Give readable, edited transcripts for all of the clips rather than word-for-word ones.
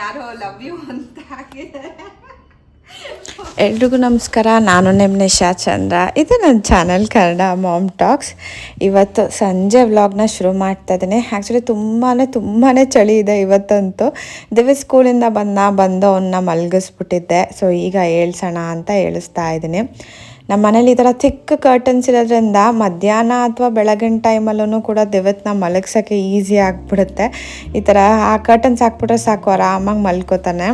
ಯಾರೋ love you ಅಂತ ಹಾಕಿದ್ದಾರೆ. ಎಲ್ರಿಗೂ ನಮಸ್ಕಾರ. ನಾನು ನಿಮ್ಮ ನಿಶಾ ಚಂದ್ರ. ಇದು ನನ್ನ ಚಾನಲ್ ಕನ್ನಡ ಮಾಮ್ ಟಾಕ್ಸ್. ಇವತ್ತು ಸಂಜೆ ವ್ಲಾಗ್ನ ಶುರು ಮಾಡ್ತಾ ಇದ್ದೀನಿ. ಆ್ಯಕ್ಚುಲಿ ತುಂಬಾ ಚಳಿ ಇದೆ ಇವತ್ತಂತೂ. ದಿವ್ಯ ಸ್ಕೂಲಿಂದ ಬಂದು ಅವನ್ನ ಮಲಗಿಸ್ಬಿಟ್ಟಿದ್ದೆ. ಸೊ ಈಗ ಏಳ್ಸೋಣ ಅಂತ ಏಳಿಸ್ತಾ ಇದ್ದೀನಿ. ನಮ್ಮ ಮನೇಲಿ ಈ ಥರ ಥಿಕ್ ಕರ್ಟನ್ಸ್ ಇರೋದ್ರಿಂದ ಮಧ್ಯಾಹ್ನ ಅಥವಾ ಬೆಳಗಿನ ಟೈಮಲ್ಲೂ ಕೂಡ ದಿವತ್ನ ಮಲಗ್ಸೋಕ್ಕೆ ಈಸಿ ಆಗಿಬಿಡುತ್ತೆ. ಈ ಥರ ಆ ಕರ್ಟನ್ಸ್ ಹಾಕ್ಬಿಟ್ರೆ ಸಾಕು, ಆರಾಮಾಗಿ ಮಲ್ಕೋತಾನೆ.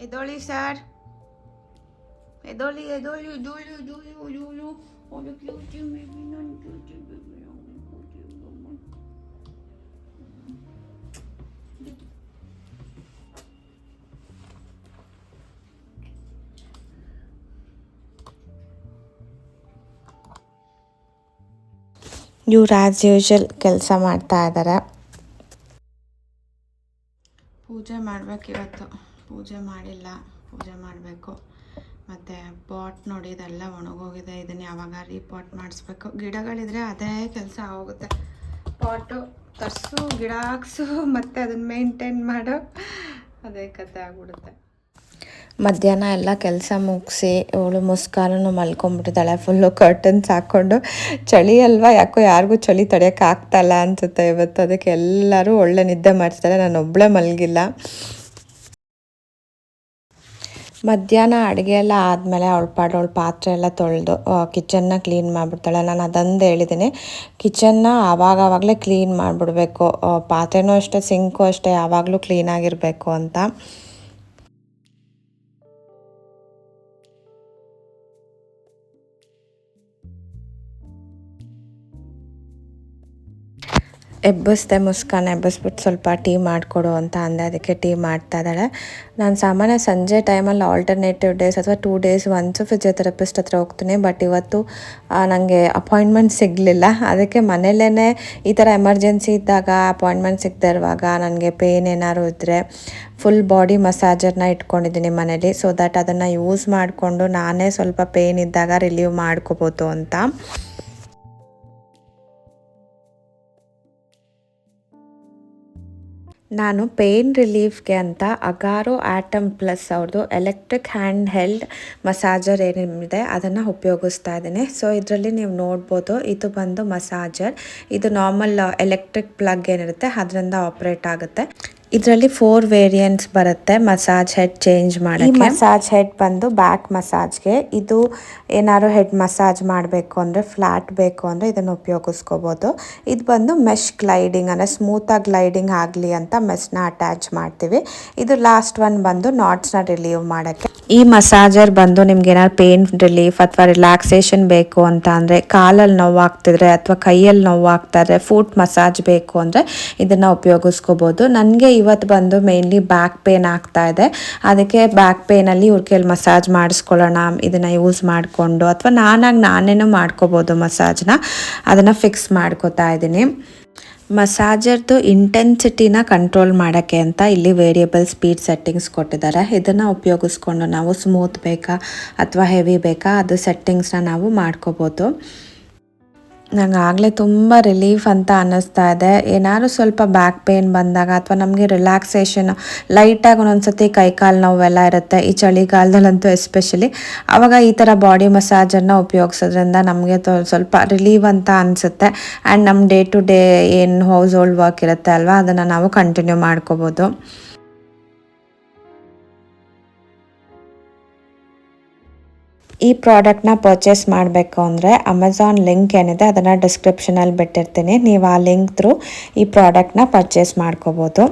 ಎದೋಳಿ ಸರ್, ಎದೋಳಿ ಎದೋಳಿ ಎದೋಳಿ ಎದೋಳಿ ಎದೋಳಿ ಒಂದು ಕ್ಯೂಟಿ ಬೇಬಿ, ನನ್ನ ಕ್ಯೂಟಿ ಬೇಬಿ. ಇವ್ರು ಆ್ಯಸ್ ಯೂಶುವಲ್ ಕೆಲಸ ಮಾಡ್ತಾ ಇದ್ದಾರೆ. ಪೂಜೆ ಮಾಡಬೇಕು ಇವತ್ತು. ಪೂಜೆ ಮಾಡಿಲ್ಲ, ಪೂಜೆ ಮಾಡಬೇಕು. ಮತ್ತು ಪಾಟ್ ನೋಡಿ ಇದೆಲ್ಲ ಒಣಗೋಗಿದೆ. ಇದನ್ನು ಯಾವಾಗ ರೀಪಾಟ್ ಮಾಡಿಸ್ಬೇಕು. ಗಿಡಗಳಿದ್ರೆ ಅದೇ ಕೆಲಸ ಆಗೋಗುತ್ತೆ. ಪಾಟು ತರಿಸು, ಗಿಡ ಹಾಕ್ಸು, ಮತ್ತು ಅದನ್ನು ಮೇಂಟೈನ್ ಮಾಡೋ, ಅದೇ ಕತೆ ಆಗ್ಬಿಡುತ್ತೆ. ಮಧ್ಯಾಹ್ನ ಎಲ್ಲ ಕೆಲಸ ಮುಗಿಸಿ ಅವಳು ಮುಸ್ಕಾಲನ್ನು ಮಲ್ಕೊಂಡ್ಬಿಟ್ಟಿದ್ದಾಳೆ ಫುಲ್ಲು ಕರ್ಟನ್ಸ್ ಹಾಕ್ಕೊಂಡು. ಚಳಿ ಅಲ್ವಾ, ಯಾಕೋ ಯಾರಿಗೂ ಚಳಿ ತಡೆಯೋಕ್ಕಾಗ್ತಾಯಿಲ್ಲ ಅನಿಸುತ್ತೆ ಇವತ್ತು. ಅದಕ್ಕೆ ಎಲ್ಲರೂ ಒಳ್ಳೆ ನಿದ್ದೆ ಮಾಡ್ತಾರೆ, ನಾನು ಒಬ್ಬಳೇ ಮಲಗಿಲ್ಲ. ಮಧ್ಯಾಹ್ನ ಅಡುಗೆ ಎಲ್ಲ ಆದಮೇಲೆ ಅವಳ ಪಾತ್ರೆ ಎಲ್ಲ ತೊಳೆದು ಕಿಚನ್ನ ಕ್ಲೀನ್ ಮಾಡಿಬಿಡ್ತಾಳೆ. ನಾನು ಅದೊಂದು ಹೇಳಿದ್ದೀನಿ, ಕಿಚನ್ನ ಆವಾಗಲೇ ಕ್ಲೀನ್ ಮಾಡಿಬಿಡ್ಬೇಕು. ಪಾತ್ರೆನೂ ಅಷ್ಟೇ, ಸಿಂಕು ಅಷ್ಟೇ, ಯಾವಾಗಲೂ ಕ್ಲೀನಾಗಿರಬೇಕು ಅಂತ. ಎಬ್ಬಿಸ್ದೆ, ಮುಸ್ಕಾನ ಎಬ್ಬಿಸ್ಬಿಟ್ಟು ಸ್ವಲ್ಪ ಟೀ ಮಾಡಿಕೊಡು ಅಂತ ಅಂದೆ. ಅದಕ್ಕೆ ಟೀ ಮಾಡ್ತಾ ಇದ್ದಾಳೆ. ನಾನು ಸಾಮಾನ್ಯ ಸಂಜೆ ಟೈಮಲ್ಲಿ ಆಲ್ಟರ್ನೇಟಿವ್ ಡೇಸ್ ಅಥವಾ 2 days ಒನ್ಸು ಫಿಸಿಯೋಥೆರಪಿಸ್ಟ್ ಹತ್ರ ಹೋಗ್ತೀನಿ. ಬಟ್ ಇವತ್ತು ನನಗೆ ಅಪಾಯಿಂಟ್ಮೆಂಟ್ ಸಿಗಲಿಲ್ಲ. ಅದಕ್ಕೆ ಮನೇಲೇ ಈ ಥರ ಎಮರ್ಜೆನ್ಸಿ ಇದ್ದಾಗ, ಅಪಾಯಿಂಟ್ಮೆಂಟ್ ಸಿಗದೇ ಇರುವಾಗ, ನನಗೆ ಪೇನ್ ಏನಾದ್ರು ಇದ್ದರೆ ಫುಲ್ ಬಾಡಿ ಮಸಾಜರ್ನ ಇಟ್ಕೊಂಡಿದ್ದೀನಿ ಮನೇಲಿ. ಸೊ ದಟ್ ಅದನ್ನು ಯೂಸ್ ಮಾಡಿಕೊಂಡು ನಾನೇ ಸ್ವಲ್ಪ ಪೇನ್ ಇದ್ದಾಗ ರಿಲೀವ್ ಮಾಡ್ಕೋಬೋದು ಅಂತ. ನಾನು ಪೇನ್ ರಿಲೀಫ್ಗೆ ಅಂತ ಅಗಾರೋ ಆಟಮ್ ಪ್ಲಸ್ ಅವ್ರದ್ದು ಎಲೆಕ್ಟ್ರಿಕ್ ಹ್ಯಾಂಡ್ ಹೆಲ್ಡ್ ಮಸಾಜರ್ ಏನಿದೆ ಅದನ್ನು ಉಪಯೋಗಿಸ್ತಾ ಇದ್ದೀನಿ. ಸೊ ಇದರಲ್ಲಿ ನೀವು ನೋಡ್ಬೋದು, ಇದು ಬಂದು ಮಸಾಜರ್. ಇದು ನಾರ್ಮಲ್ ಎಲೆಕ್ಟ್ರಿಕ್ ಪ್ಲಗ್ ಏನಿರುತ್ತೆ ಅದರಿಂದ ಆಪ್ರೇಟ್ ಆಗುತ್ತೆ. ಇದರಲ್ಲಿ 4 ವೇರಿಯಂಟ್ಸ್ ಬರುತ್ತೆ ಮಸಾಜ್ ಹೆಡ್ ಚೇಂಜ್ ಮಾಡಿ. ಈ ಮಸಾಜ್ ಹೆಡ್ ಬಂದು ಬ್ಯಾಕ್ ಮಸಾಜ್ಗೆ. ಇದು ಏನಾದ್ರು ಹೆಡ್ ಮಸಾಜ್ ಮಾಡಬೇಕು ಅಂದರೆ, ಫ್ಲ್ಯಾಟ್ ಬೇಕು ಅಂದರೆ ಇದನ್ನು ಉಪಯೋಗಿಸ್ಕೋಬೋದು. ಇದು ಬಂದು ಮೆಶ್ ಗ್ಲೈಡಿಂಗ್ ಅಂದರೆ ಸ್ಮೂತಾಗಿ ಗ್ಲೈಡಿಂಗ್ ಆಗಲಿ ಅಂತ ಮೆಸ್ನ ಅಟ್ಯಾಚ್ ಮಾಡ್ತೀವಿ. ಇದು ಲಾಸ್ಟ್ ಒನ್ ಬಂದು ನಾಟ್ಸ್ನ ರಿಲೀವ್ ಮಾಡೋಕ್ಕೆ. ಈ ಮಸಾಜರ್ ಬಂದು ನಿಮ್ಗೆ ಏನಾದ್ರು ಪೇನ್ ರಿಲೀಫ್ ಅಥವಾ ರಿಲ್ಯಾಕ್ಸೇಷನ್ ಬೇಕು ಅಂತ ಅಂದರೆ, ಕಾಲಲ್ಲಿ ನೋವಾಗ್ತಿದ್ರೆ ಅಥವಾ ಕೈಯಲ್ಲಿ ನೋವಾಗ್ತಾಯಿದ್ರೆ, ಫುಟ್ ಮಸಾಜ್ ಬೇಕು ಅಂದರೆ ಇದನ್ನು ಉಪಯೋಗಿಸ್ಕೋಬೋದು. ನನಗೆ ಇವತ್ತು ಬಂದು ಮೇನ್ಲಿ ಬ್ಯಾಕ್ ಪೇನ್ ಆಗ್ತಾ ಇದೆ. ಅದಕ್ಕೆ ಬ್ಯಾಕ್ ಪೇನಲ್ಲಿ ಇವ್ರ ಕೈಲಿ ಮಸಾಜ್ ಮಾಡಿಸ್ಕೊಳ್ಳೋಣ ಇದನ್ನು ಯೂಸ್ ಮಾಡಿಕೊಂಡು, ಅಥವಾ ನಾನೇನು ಮಾಡ್ಕೋಬೋದು ಮಸಾಜ್ನ. ಅದನ್ನು ಫಿಕ್ಸ್ ಮಾಡ್ಕೋತಾ ಇದ್ದೀನಿ. ಮಸಾಜರ್ದು ಇಂಟೆನ್ಸಿಟಿನ ಕಂಟ್ರೋಲ್ ಮಾಡೋಕ್ಕೆ ಅಂತ ಇಲ್ಲಿ ವೇರಿಯಬಲ್ ಸ್ಪೀಡ್ ಸೆಟ್ಟಿಂಗ್ಸ್ ಕೊಟ್ಟಿದ್ದಾರೆ. ಇದನ್ನು ಉಪಯೋಗಿಸ್ಕೊಂಡು ನಾವು ಸ್ಮೂತ್ ಬೇಕಾ ಅಥವಾ ಹೆವಿ ಬೇಕಾ ಅದು ಸೆಟ್ಟಿಂಗ್ಸ್ನ ನಾವು ಮಾಡ್ಕೋಬೋದು. ನಂಗೆ ಆಗಲೇ ತುಂಬ ರಿಲೀಫ್ ಅಂತ ಅನ್ನಿಸ್ತಾ ಇದೆ. ಏನಾದ್ರು ಸ್ವಲ್ಪ ಬ್ಯಾಕ್ ಪೇನ್ ಬಂದಾಗ ಅಥವಾ ನಮಗೆ ರಿಲ್ಯಾಕ್ಸೇಷನ್ ಲೈಟಾಗಿ ಒಂದೊಂದ್ಸತಿ ಕೈಕಾಲು ನೋವೆಲ್ಲ ಇರುತ್ತೆ, ಈ ಚಳಿಗಾಲದಲ್ಲಂತೂ ಎಸ್ಪೆಷಲಿ. ಆವಾಗ ಈ ಥರ ಬಾಡಿ ಮಸಾಜನ್ನು ಉಪಯೋಗಿಸೋದ್ರಿಂದ ನಮಗೆ ಸ್ವಲ್ಪ ರಿಲೀವ್ ಅಂತ ಅನಿಸುತ್ತೆ. ಆ್ಯಂಡ್ ನಮ್ಮ ಡೇ ಟು ಡೇ ಏನು ಹೌಸ್ ಹೋಲ್ಡ್ ವರ್ಕ್ ಇರುತ್ತೆ ಅಲ್ವಾ, ಅದನ್ನು ನಾವು ಕಂಟಿನ್ಯೂ ಮಾಡ್ಕೋಬೋದು. ಈ ಪ್ರಾಡಕ್ಟ್ನ ಪರ್ಚೇಸ್ ಮಾಡಬೇಕು ಅಂದರೆ ಅಮೆಝಾನ್ ಲಿಂಕ್ ಏನಿದೆ ಅದನ್ನು ಡಿಸ್ಕ್ರಿಪ್ಷನಲ್ಲಿ ಬಿಟ್ಟಿರ್ತೀನಿ. ನೀವು ಆ ಲಿಂಕ್ ಥ್ರೂ ಈ ಪ್ರಾಡಕ್ಟ್ನ ಪರ್ಚೇಸ್ ಮಾಡ್ಕೋಬೋದು.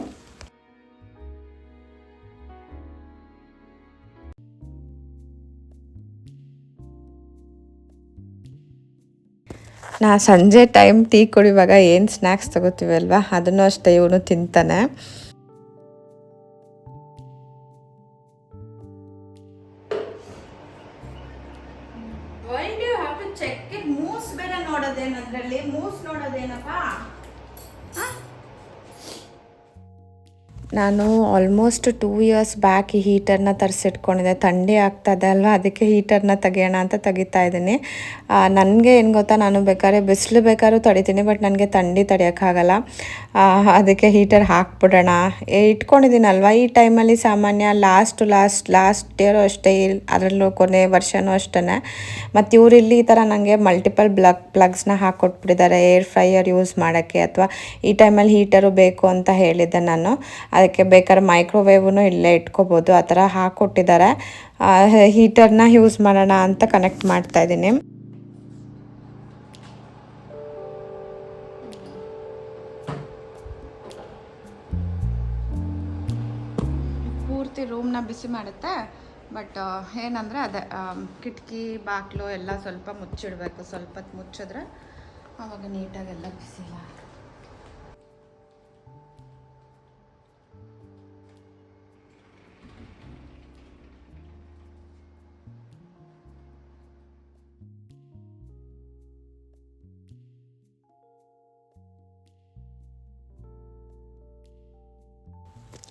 ನಾ ಸಂಜೆ ಟೈಮ್ ಟೀ ಕುಡಿಯುವಾಗ ಏನು ಸ್ನ್ಯಾಕ್ಸ್ ತಗೋತೀವಿ ಅಲ್ವಾ, ಅದನ್ನು ಅಷ್ಟೇ ಇವನು ತಿಂತಾನೆ. ನಾನು ಆಲ್ಮೋಸ್ಟ್ 2 ಇಯರ್ಸ್ ಬ್ಯಾಕ್ ಈ ಹೀಟರ್ನ ತರಿಸಿಟ್ಕೊಂಡಿದ್ದೆ. ಥಂಡಿ ಆಗ್ತದೆ ಅಲ್ವಾ, ಅದಕ್ಕೆ ಹೀಟರ್ನ ತೆಗಿಯೋಣ ಅಂತ ತೆಗಿತಾ ಇದ್ದೀನಿ. ನನಗೆ ಏನು ಗೊತ್ತಾ, ನಾನು ಬೇಕಾದ್ರೆ ಬಿಸಿಲು ಬೇಕಾದ್ರೂ ತಡಿತೀನಿ, ಬಟ್ ನನಗೆ ಥಂಡಿ ತಡೆಯೋಕ್ಕಾಗಲ್ಲ. ಅದಕ್ಕೆ ಹೀಟರ್ ಹಾಕ್ಬಿಡೋಣ ಇಟ್ಕೊಂಡಿದ್ದೀನಲ್ವ. ಈ ಟೈಮಲ್ಲಿ ಸಾಮಾನ್ಯ ಲಾಸ್ಟ್ ಇಯರು ಅಷ್ಟೇ, ಅದರಲ್ಲೂ ಕೊನೆ ವರ್ಷವೂ ಅಷ್ಟೇ. ಮತ್ತು ಇವರಿಲ್ಲಿ ಈ ಥರ ನನಗೆ ಮಲ್ಟಿಪಲ್ ಪ್ಲಗ್ಸ್ನ ಹಾಕ್ಕೊಟ್ಬಿಟ್ಟಿದ್ದಾರೆ ಏರ್ ಫ್ರೈಯರ್ ಯೂಸ್ ಮಾಡೋಕ್ಕೆ, ಅಥವಾ ಈ ಟೈಮಲ್ಲಿ ಹೀಟರು ಬೇಕು ಅಂತ ಹೇಳಿದ್ದೆ ನಾನು. ಅದಕ್ಕೆ ಬೇಕಾದ್ರೆ ಮೈಕ್ರೋವೇವ್ನು ಇಲ್ಲೇ ಇಟ್ಕೋಬೋದು, ಆ ಥರ ಹಾಕ್ಕೊಟ್ಟಿದ್ದಾರೆ. ಹೀಟರ್ನ ಯೂಸ್ ಮಾಡೋಣ ಅಂತ ಕನೆಕ್ಟ್ ಮಾಡ್ತಾ ಇದ್ದೀನಿ. ಪೂರ್ತಿ ರೂಮ್ನ ಬಿಸಿ ಮಾಡುತ್ತೆ, ಬಟ್ ಏನಂದರೆ ಅದೇ ಕಿಟಕಿ ಬಾಗಿಲು ಎಲ್ಲ ಸ್ವಲ್ಪ ಮುಚ್ಚಿಡಬೇಕು. ಸ್ವಲ್ಪ ಹೊತ್ತು ಮುಚ್ಚಿದ್ರೆ ಆವಾಗ ನೀಟಾಗೆಲ್ಲ ಬಿಸಿಲ್ಲ.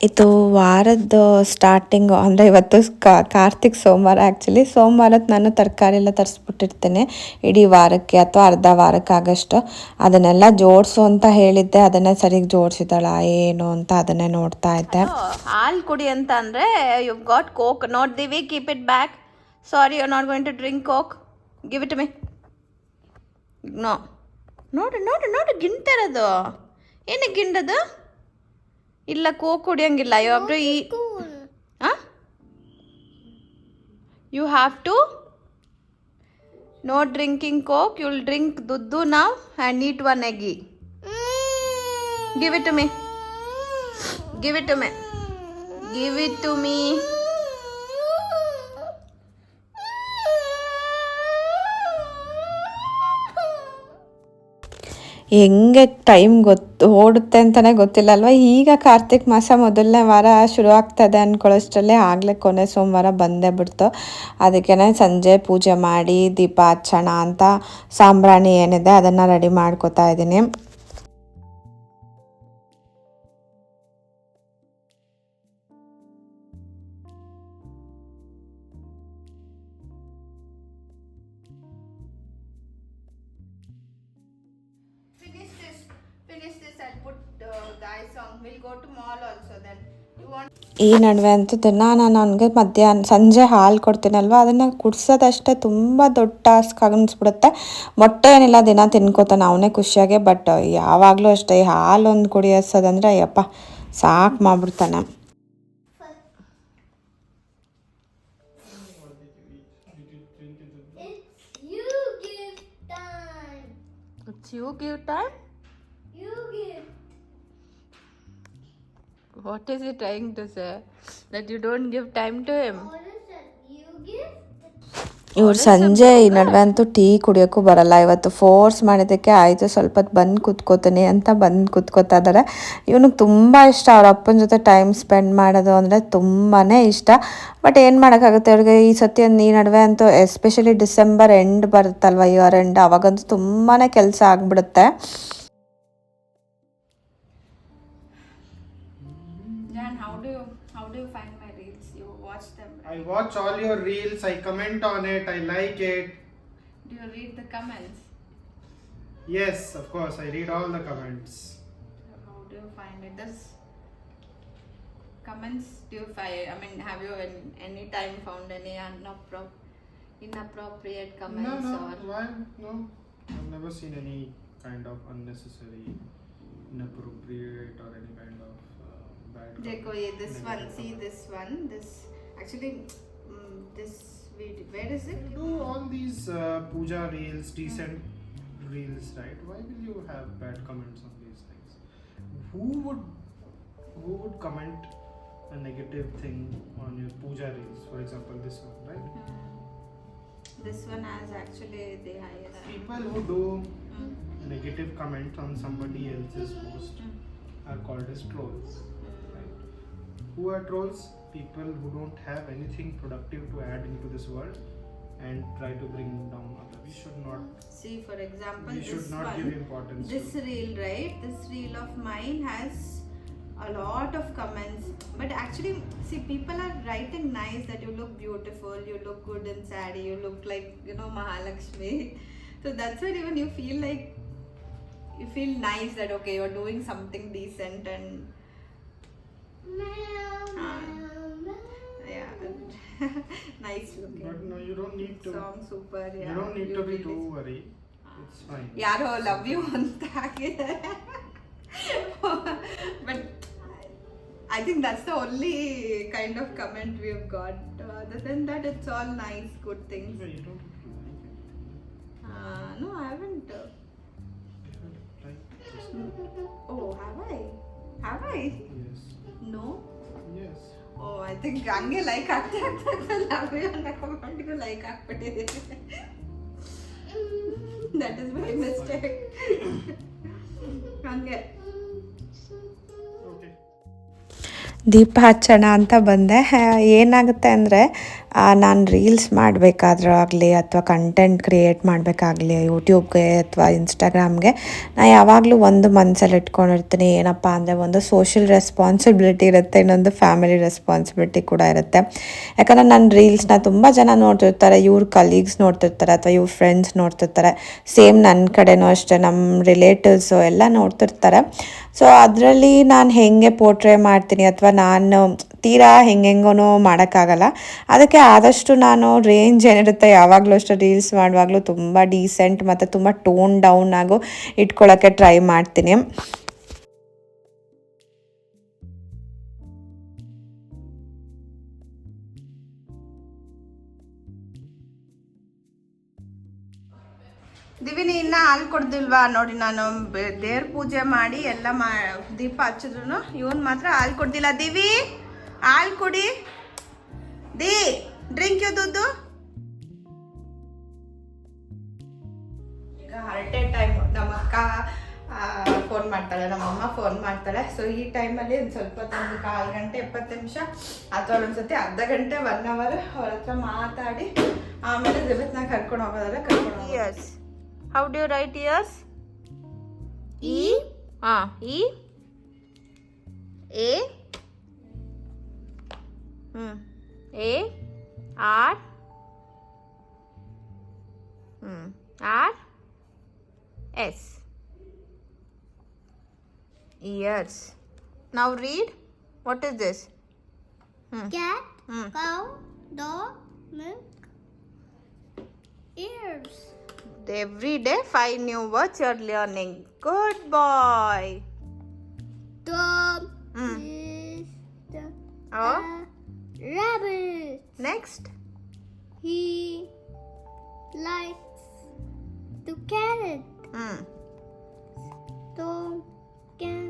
ಇದು ವಾರದ ಸ್ಟಾರ್ಟಿಂಗು, ಅಂದರೆ ಇವತ್ತು ಕಾರ್ತಿಕ್ ಸೋಮವಾರ. ಆ್ಯಕ್ಚುಲಿ ಸೋಮವಾರಕ್ಕೆ ನಾನು ತರಕಾರಿ ಎಲ್ಲ ತರಿಸ್ಬಿಟ್ಟಿರ್ತೇನೆ ಇಡೀ ವಾರಕ್ಕೆ ಅಥವಾ ಅರ್ಧ ವಾರಕ್ಕಾಗಷ್ಟು. ಅದನ್ನೆಲ್ಲ ಜೋಡಿಸು ಅಂತ ಹೇಳಿದ್ದೆ, ಅದನ್ನೇ ಸರಿಗೆ ಜೋಡಿಸಿದಾಳ ಏನು ಅಂತ ಅದನ್ನೇ ನೋಡ್ತಾ ಇದ್ದೆ. ಹಾಲು ಕುಡಿ ಅಂತ ಅಂದರೆ you got coke, not Divi, keep it back. Sorry, you not going to drink coke, give it me. No, ನೋಡು ಗಿಂಡ್ತಿರೋದು. ಏನಕ್ಕೆ ಗಿಂಡದು? ಇಲ್ಲ, ಕೋಕ್ ಕುಡಿಯಂಗಿಲ್ಲ. ಒಬ್ರು you have to no drinking coke. You will drink ದುದ್ದು ನಾವ್ ಆ್ಯಂಡ್ ಈಟ್ ಒನ್ ಎಗ್ಗಿ. Give it to me, give it to me, give it to me. ಹೆಂಗೆ ಟೈಮ್ ಓಡುತ್ತೆ ಅಂತಲೇ ಗೊತ್ತಿಲ್ಲ ಅಲ್ವಾ. ಈಗ ಕಾರ್ತಿಕ್ ಮಾಸ ಮೊದಲನೇ ವಾರ ಶುರು ಆಗ್ತದೆ ಅಂದ್ಕೊಳ್ಳೋಷ್ಟರಲ್ಲೇ ಆಗಲೇ ಕೊನೆ ಸೋಮವಾರ ಬಂದೇ ಬಿಡ್ತು. ಅದಕ್ಕೆ ಸಂಜೆ ಪೂಜೆ ಮಾಡಿ ದೀಪ ಹಚ್ಚೋಣ ಅಂತ ಸಾಂಬ್ರಾಣಿ ಏನಿದೆ ಅದನ್ನು ರೆಡಿ ಮಾಡ್ಕೋತಾ ಇದ್ದೀನಿ. ಈ ನಡುವೆ ಅಂತೂ ದಿನ ನಾನು ಅವನಿಗೆ ಸಂಜೆ ಹಾಲು ಕೊಡ್ತೀನಲ್ವ, ಅದನ್ನು ಕುಡ್ಸೋದಷ್ಟೇ ತುಂಬ ದೊಡ್ಡ ಟಾಸ್ಕ್ ಅನ್ನಿಸ್ಬಿಡುತ್ತೆ. ಮೊಟ್ಟೆ ಏನಿಲ್ಲ, ದಿನ ತಿನ್ಕೋತಾನೆ ಅವನೇ ಖುಷಿಯಾಗೆ. ಬಟ್ ಯಾವಾಗಲೂ ಅಷ್ಟೇ ಈ ಹಾಲು ಒಂದು ಕುಡಿಯೋಸೋದಂದರೆ ಅಯ್ಯಪ್ಪ ಸಾಕು ಮಾಡಿಬಿಡ್ತಾನೆ. You give time? You give. What is he trying to say? That you don't give time to him? You give. ಇವ್ರು ಸಂಜೆ ಈ ನಡುವೆ ಅಂತೂ ಟೀ ಕುಡಿಯೋಕ್ಕೂ ಬರಲ್ಲ. ಇವತ್ತು ಫೋರ್ಸ್ ಮಾಡಿದ್ದಕ್ಕೆ ಆಯಿತು ಸ್ವಲ್ಪ ಹೊತ್ತು ಬಂದು ಕೂತ್ಕೋತೀನಿ ಅಂತ ಬಂದು ಕೂತ್ಕೋತಾ ಇದ್ದಾರೆ. ಇವನಿಗೆ ತುಂಬ ಇಷ್ಟ ಅವ್ರ ಅಪ್ಪನ ಜೊತೆ ಟೈಮ್ ಸ್ಪೆಂಡ್ ಮಾಡೋದು ಅಂದರೆ ತುಂಬಾ ಇಷ್ಟ. ಬಟ್ ಏನು ಮಾಡೋಕ್ಕಾಗುತ್ತೆ ಅವ್ರಿಗೆ. ಈ ಸತಿ ಈ ನಡುವೆ ಅಂತೂ ಎಸ್ಪೆಷಲಿ ಡಿಸೆಂಬರ್ ಎಂಡ್ ಬರುತ್ತಲ್ವ, ಇಯರ್ ಎಂಡ್, ಅವಾಗಂತೂ ತುಂಬಾ ಕೆಲಸ ಆಗಿಬಿಡುತ್ತೆ. I watch all your reels, I comment on it, I like it. Do you read the comments? Yes, of course, I read all the comments. How do you find it? This comments, do you find, I mean, have you any time found any inappropriate comments? No, or? why? No, I've never seen any kind of unnecessary, inappropriate or any kind of bad Dekho, this one, see this one, this actually this video, where is it? You do all these puja reels, decent reels, right? Why will you have bad comments on these things? Who would comment a negative thing on your puja reels? For example, this one, right? This one has actually the highest. People who do negative comment on somebody else's post are called as trolls. Right? Who are trolls? People who don't have anything productive to add into this world and try to bring down others. We should not. See, for example, we should not give importance. This reel, right? This reel of mine has a lot of comments. But actually, see, people are writing nice that you look beautiful, you look good in saree, you look like, you know, Mahalakshmi. So that's why even you feel like, you feel nice that okay, you're doing something decent and yeah. Nice looking. But no, you don't need to. Song super, yeah. You don't need to be too worried. It's fine. ಯಾರೋ love you ಅಂತ ಹಾಕಿದ್ದಾರೆ. But I think that's the only kind of comment we have got. Other than that, it's all nice, good things. Yeah, you don't have to like it. No, I haven't. Like this. Oh, have I? Have I? Yes. No. Yes. Oh, I think ಹಂಗೆ like ಆಗ್ತಾ love you ಅನ್ನೋ ಕಮೆಂಟ್ಗೂ like ಆಗ್ಬಿಟ್ಟಿದೆ. That is my mistake. ಹಂಗೆ Okay. ದೀಪ ಹಚ್ಚೋಣ ಅಂತ ಬಂದೆ. ಏನಾಗುತ್ತೆ ಅಂದರೆ ನಾನು ರೀಲ್ಸ್ ಮಾಡಬೇಕಾದ್ರಾಗಲಿ ಅಥವಾ ಕಂಟೆಂಟ್ ಕ್ರಿಯೇಟ್ ಮಾಡಬೇಕಾಗಲಿ ಯೂಟ್ಯೂಬ್ಗೆ ಅಥವಾ ಇನ್ಸ್ಟಾಗ್ರಾಮ್ಗೆ ನಾನು ಯಾವಾಗಲೂ ಒಂದು ಮನಸ್ಸಲ್ಲಿ ಇಟ್ಕೊಂಡಿರ್ತೀನಿ. ಏನಪ್ಪ ಅಂದರೆ ಒಂದು ಸೋಷಿಯಲ್ ರೆಸ್ಪಾನ್ಸಿಬಿಲಿಟಿ ಇರುತ್ತೆ, ಇನ್ನೊಂದು ಫ್ಯಾಮಿಲಿ ರೆಸ್ಪಾನ್ಸಿಬಿಲಿಟಿ ಕೂಡ ಇರುತ್ತೆ. ಯಾಕಂದರೆ ನನ್ನ ರೀಲ್ಸ್ನ ತುಂಬ ಜನ ನೋಡ್ತಿರ್ತಾರೆ, ಇವ್ರ ಕಲೀಗ್ಸ್ ನೋಡ್ತಿರ್ತಾರೆ ಅಥವಾ ಇವ್ರ ಫ್ರೆಂಡ್ಸ್ ನೋಡ್ತಿರ್ತಾರೆ. ಸೇಮ್ ನನ್ನ ಕಡೆನೂ ಅಷ್ಟೇ, ನಮ್ಮ ರಿಲೇಟಿವ್ಸು ಎಲ್ಲ ನೋಡ್ತಿರ್ತಾರೆ. ಸೊ ಅದರಲ್ಲಿ ನಾನು ಹೇಗೆ ಪೋರ್ಟ್ರೇ ಮಾಡ್ತೀನಿ ಅಥವಾ ನಾನು ತೀರಾ ಹೆಂಗೆಂಗೋ ಮಾಡೋಕ್ಕಾಗಲ್ಲ. ಅದಕ್ಕೆ ಆದಷ್ಟು ನಾನು ರೇಂಜ್ ಏನಿರುತ್ತೆ ಯಾವಾಗಲೂ ಅಷ್ಟೇ ರೀಲ್ಸ್ ಮಾಡುವಾಗಲೂ ತುಂಬ ಡೀಸೆಂಟ್ ಮತ್ತು ತುಂಬ ಟೋನ್ ಡೌನ್ ಆಗು ಇಟ್ಕೊಳ್ಳೋಕ್ಕೆ ಟ್ರೈ ಮಾಡ್ತೀನಿ. ದಿವಿನಿ ಇನ್ನ ಹಾಲು ಕೊಡ್ದಿಲ್ವಾ ನೋಡಿ. ನಾನು ದೇವ್ರ ಪೂಜೆ ಮಾಡಿ ಎಲ್ಲ ದೀಪ ಹಚ್ಚಿದ್ರು ಇವನ್ ಮಾತ್ರ ಹಾಲು ಕೊಡ್ದಿಲ್ಲ. ದಿವಿ ಹಾಲು ಕುಡಿ, ಡ್ರಿಂಕ್ ಯು ದುಡ್ಡು. ಈಗ ಹರಟೆ ಟೈಮ್ ನಮ್ಮ ಅಕ್ಕ ಫೋನ್ ಮಾಡ್ತಾಳೆ, ನಮ್ಮಮ್ಮ ಫೋನ್ ಮಾಡ್ತಾಳೆ. ಸೊ ಈ ಟೈಮಲ್ಲಿ ಒಂದು ಸ್ವಲ್ಪ ಒಂದು 1/4 ಗಂಟೆ 20 ನಿಮಿಷ ಅಥವಾ ಒಂದ್ಸತಿ ಅರ್ಧ ಗಂಟೆ 1 hour ಅವ್ರ ಹತ್ರ ಮಾತಾಡಿ ಆಮೇಲೆ ದಿವತ್ನ ಕರ್ಕೊಂಡು ಹೋಗೋದಾದ್ರೆ ಕರ್ಕೊಂಡು ಹೋಗೋದು. How do you write ears? E. E. A. A. R. R. S. Ears. Now read. What is this? Cat, cow, dog, milk, ears. Every day 5 new words you're learning. Good boy. Dog is the Oh. rabbit. Next. He likes to carrot. Dog can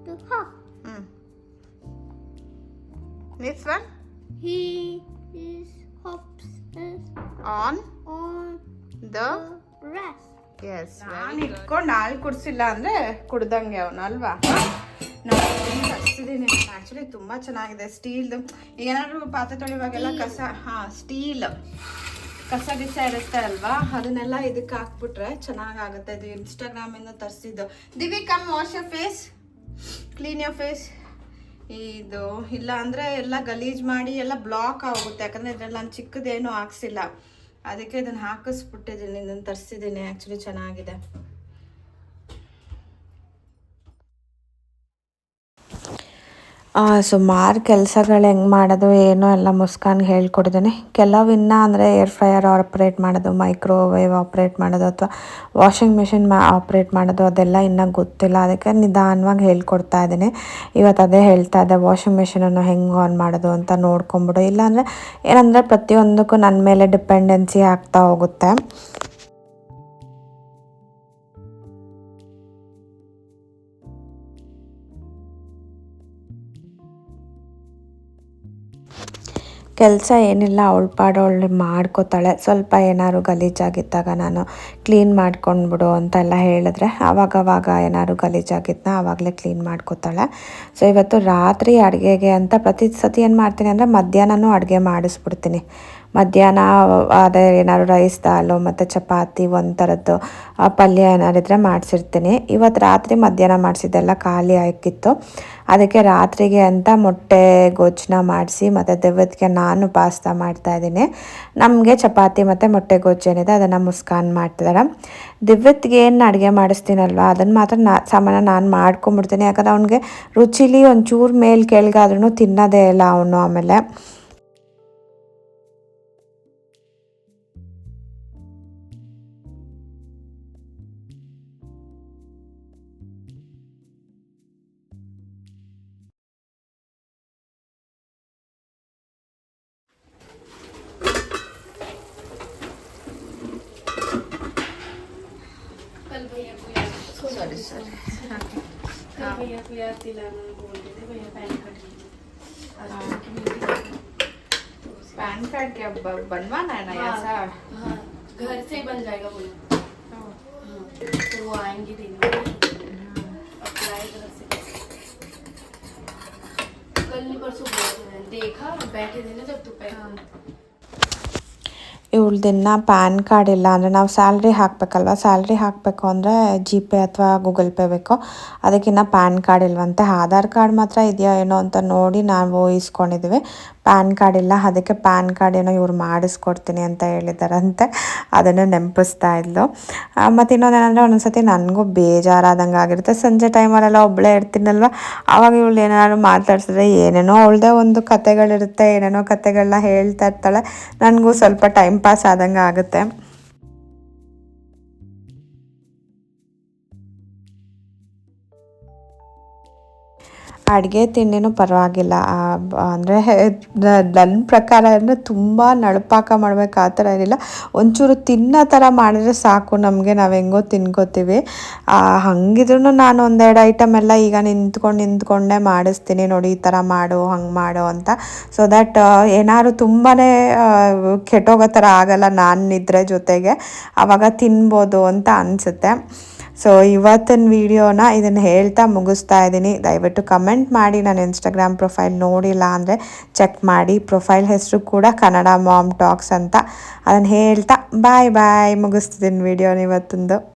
to hop. Next one. He is hops On the grass. yes. ನಾನು ಇಟ್ಕೊಂಡು ಹಾಲು ಕುಡಿಸಿಲ್ಲ ಅಂದರೆ ಕುಡ್ದಂಗೆ ಅವನು ಅಲ್ವಾ. ಹಚ್ತಿದ್ದೀನಿ actually ತುಂಬ ಚೆನ್ನಾಗಿದೆ. ಸ್ಟೀಲ್ದು ಈಗ ಏನಾದರೂ ಪಾತ್ರೆ ತೊಳೆಯುವಾಗೆಲ್ಲ ಕಸ ಸ್ಟೀಲ್ ಕಸ ಗಿಸ ಇರುತ್ತೆ ಅಲ್ವಾ, ಅದನ್ನೆಲ್ಲ ಇದಕ್ಕೆ ಹಾಕ್ಬಿಟ್ರೆ ಚೆನ್ನಾಗಾಗುತ್ತೆ. ಇದು ಇನ್ಸ್ಟಾಗ್ರಾಮಿಂದ ತರಿಸಿದ್ದು. Divi come wash your face, clean your face. ಇದು ಇಲ್ಲ ಅಂದರೆ ಎಲ್ಲ ಗಲೀಜು ಮಾಡಿ ಎಲ್ಲ ಬ್ಲಾಕ್ ಆಗುತ್ತೆ. ಯಾಕಂದರೆ ಇದರಲ್ಲಿ ನಾನು ಚಿಕ್ಕದೇನು ಹಾಕ್ಸಿಲ್ಲ, ಅದಕ್ಕೆ ಇದನ್ನು ಹಾಕಿಸ್ಬಿಟ್ಟಿದ್ದೀನಿ. ಇದನ್ನು ತರಿಸಿದ್ದೀನಿ, ಆ್ಯಕ್ಚುಲಿ ಚೆನ್ನಾಗಿದೆ. ಸುಮಾರು ಕೆಲಸಗಳು ಹೆಂಗೆ ಮಾಡೋದು ಏನೋ ಎಲ್ಲ ಮುಸ್ಕಾನ್ಗೆ ಹೇಳ್ಕೊಡಿದ್ದೀನಿ. ಕೆಲವು ಇನ್ನೂ ಅಂದರೆ ಏರ್ ಫ್ರೈಯರ್ ಆಪ್ರೇಟ್ ಮಾಡೋದು, ಮೈಕ್ರೋವೇವ್ ಆಪ್ರೇಟ್ ಮಾಡೋದು ಅಥವಾ ವಾಷಿಂಗ್ ಮಿಷಿನ್ ಆಪ್ರೇಟ್ ಮಾಡೋದು ಅದೆಲ್ಲ ಇನ್ನೂ ಗೊತ್ತಿಲ್ಲ. ಅದಕ್ಕೆ ನಿಧಾನವಾಗಿ ಹೇಳ್ಕೊಡ್ತಾ ಇದ್ದೀನಿ. ಇವತ್ತು ಅದೇ ಹೇಳ್ತಾ ಇದ್ದೆ, ವಾಷಿಂಗ್ ಮಿಷಿನನ್ನು ಹೆಂಗೆ ಆನ್ ಮಾಡೋದು ಅಂತ ನೋಡ್ಕೊಂಬಿಡು. ಇಲ್ಲಾಂದರೆ ಏನಂದರೆ ಪ್ರತಿಯೊಂದಕ್ಕೂ ನನ್ನ ಮೇಲೆ ಡಿಪೆಂಡೆನ್ಸಿ ಆಗ್ತಾ ಹೋಗುತ್ತೆ. ಕೆಲಸ ಏನಿಲ್ಲ, ಅವಳ ಪಾಡವಳು ಮಾಡ್ಕೋತಾಳೆ. ಸ್ವಲ್ಪ ಏನಾದ್ರು ಗಲೀಜಾಗಿದ್ದಾಗ ನಾನು ಕ್ಲೀನ್ ಮಾಡ್ಕೊಂಡ್ಬಿಡು ಅಂತೆಲ್ಲ ಹೇಳಿದ್ರೆ ಆವಾಗವಾಗ ಏನಾದ್ರು ಗಲೀಜಾಗಿದ್ದನ್ನ ಆವಾಗಲೇ ಕ್ಲೀನ್ ಮಾಡ್ಕೋತಾಳೆ. ಸೊ ಇವತ್ತು ರಾತ್ರಿ ಅಡುಗೆಗೆ ಅಂತ ಪ್ರತಿ ಸತಿ ಏನು ಮಾಡ್ತೀನಿ ಅಂದರೆ ಮಧ್ಯಾಹ್ನನೂ ಅಡುಗೆ ಮಾಡಿಸ್ಬಿಡ್ತೀನಿ. ಮಧ್ಯಾಹ್ನ ಅದೇ ಏನಾದ್ರು ರೈಸ್ ದಾಲು ಮತ್ತು ಚಪಾತಿ ಒಂದು ಥರದ್ದು ಪಲ್ಯ ಏನಾರಿದ್ರೆ ಮಾಡಿಸಿರ್ತೀನಿ. ಇವತ್ತು ರಾತ್ರಿ ಮಧ್ಯಾಹ್ನ ಮಾಡಿಸಿದ್ದೆಲ್ಲ ಖಾಲಿ ಆಗಿತ್ತು. ಅದಕ್ಕೆ ರಾತ್ರಿಗೆ ಅಂತ ಮೊಟ್ಟೆ ಗೊಜ್ಜನ್ನ ಮಾಡಿಸಿ ಮತ್ತು ದೆವ್ವದ್ಗೆ ನಾನು ಪಾಸ್ತಾ ಮಾಡ್ತಾಯಿದ್ದೀನಿ. ನಮಗೆ ಚಪಾತಿ ಮತ್ತು ಮೊಟ್ಟೆ ಗೊಜ್ಜು ಏನಿದೆ ಅದನ್ನು ಮುಸ್ಕಾನ್ ಮಾಡ್ತಿದ್ದಾರೆ. ದಿವ್ಯತ್ಗೆ ಏನು ಅಡುಗೆ ಮಾಡಿಸ್ತೀನಲ್ವ ಅದನ್ನು ಮಾತ್ರ ಸಾಮಾನ್ಯ ನಾನು ಮಾಡ್ಕೊಂಬಿಡ್ತೀನಿ. ಯಾಕಂದರೆ ಅವ್ನಿಗೆ ರುಚಿಲಿ ಒಂಚೂರು ಮೇಲೆ ಕೆಳಗಾದ್ರೂ ತಿನ್ನೋದೇ ಇಲ್ಲ ಅವನು. ಆಮೇಲೆ भैया को याद दिलाना बोल रहे थे भैया पैन कार्ड पैन कार्ड क्या बनवाना है ना ऐसा? हाँ घर से ही बन जाएगा बोले। हाँ तो वो आएंगे देने अप्लाई घर से कल नहीं परसों बोल रहे देखा बैठे थे ना जब दोपहर ಇವಳ್ದಿನ್ನ ಪ್ಯಾನ್ ಕಾರ್ಡ್ ಇಲ್ಲ ಅಂದರೆ ನಾವು ಸ್ಯಾಲ್ರಿ ಹಾಕಬೇಕಲ್ವ. ಸ್ಯಾಲ್ರಿ ಹಾಕಬೇಕು ಅಂದರೆ ಜಿಪೇ ಅಥವಾ ಗೂಗಲ್ ಪೇ ಬೇಕು. ಅದಕ್ಕಿನ್ನ ಪ್ಯಾನ್ ಕಾರ್ಡ್ ಇಲ್ವಂತೆ. ಆಧಾರ್ ಕಾರ್ಡ್ ಮಾತ್ರ ಇದೆಯಾ ಏನೋ ಅಂತ ನೋಡಿ ನಾವು ಇಸ್ಕೊಂಡಿದ್ದೀವಿ. ಪ್ಯಾನ್ ಕಾರ್ಡ್ ಇಲ್ಲ. ಅದಕ್ಕೆ ಪ್ಯಾನ್ ಕಾರ್ಡ್ ಏನೋ ಇವ್ರು ಮಾಡಿಸ್ಕೊಡ್ತೀನಿ ಅಂತ ಹೇಳಿದಾರಂತೆ. ಅದನ್ನು ನೆನಪಿಸ್ತಾ ಇದ್ಲು. ಮತ್ತು ಇನ್ನೊಂದೇನೆಂದರೆ ಒಂದೊಂದ್ಸತಿ ನನಗೂ ಬೇಜಾರಾದಂಗೆ ಆಗಿರುತ್ತೆ. ಸಂಜೆ ಟೈಮಲ್ಲೆಲ್ಲ ಒಬ್ಬಳೇ ಇರ್ತೀನಲ್ವ, ಆವಾಗ ಇವಳು ಏನಾದ್ರು ಮಾತಾಡ್ಸಿದ್ರೆ ಏನೇನೋ ಅವಳದೇ ಒಂದು ಕತೆಗಳಿರುತ್ತೆ, ಏನೇನೋ ಕತೆಗಳನ್ನ ಹೇಳ್ತಾ ಇರ್ತಾಳೆ. ನನಗೂ ಸ್ವಲ್ಪ ಟೈಮ್ ಪಾಸ್ ಆದಂಗೆ ಆಗುತ್ತೆ. ಅಡುಗೆ ತಿಂಡಿನೂ ಪರವಾಗಿಲ್ಲ. ಅಂದರೆ ನನ್ನ ಪ್ರಕಾರ ಅಂದರೆ ತುಂಬ ನಳಪಾಕ ಮಾಡಬೇಕು ಆ ಥರ ಏನಿಲ್ಲ. ಒಂಚೂರು ತಿನ್ನೋ ಥರ ಮಾಡಿದ್ರೆ ಸಾಕು ನಮಗೆ, ನಾವು ಹೆಂಗೋ ತಿನ್ಕೋತೀವಿ. ಹಂಗಿದ್ರೂ ನಾನು ಒಂದೆರಡು ಐಟಮ್ ಎಲ್ಲ ಈಗ ನಿಂತ್ಕೊಂಡೇ ಮಾಡಿಸ್ತೀನಿ. ನೋಡಿ ಈ ಥರ ಮಾಡು ಹಂಗೆ ಮಾಡು ಅಂತ. ಸೊ ದ್ಯಾಟ್ ಏನಾದ್ರು ತುಂಬಾ ಕೆಟ್ಟೋಗೋ ಥರ ಆಗಲ್ಲ ನಾನು ಇದ್ರೆ ಜೊತೆಗೆ, ಆವಾಗ ತಿನ್ಬೋದು ಅಂತ ಅನಿಸುತ್ತೆ. ಸೊ ಇವತ್ತಿನ ವಿಡಿಯೋನ ಇದನ್ನು ಹೇಳ್ತಾ ಮುಗಿಸ್ತಾ ಇದ್ದೀನಿ. ದಯವಿಟ್ಟು ಕಮೆಂಟ್ ಮಾಡಿ. ನಾನು ಇನ್ಸ್ಟಾಗ್ರಾಮ್ ಪ್ರೊಫೈಲ್ ನೋಡಿಲ್ಲ ಅಂದರೆ ಚೆಕ್ ಮಾಡಿ. ಪ್ರೊಫೈಲ್ ಹೆಸರು ಕೂಡ ಕನ್ನಡ ಮಾಮ್ ಟಾಕ್ಸ್ ಅಂತ. ಅದನ್ನು ಹೇಳ್ತಾ ಬಾಯ್ ಮುಗಿಸ್ತಿದ್ದೀನಿ ವಿಡಿಯೋನ ಇವತ್ತೊಂದು.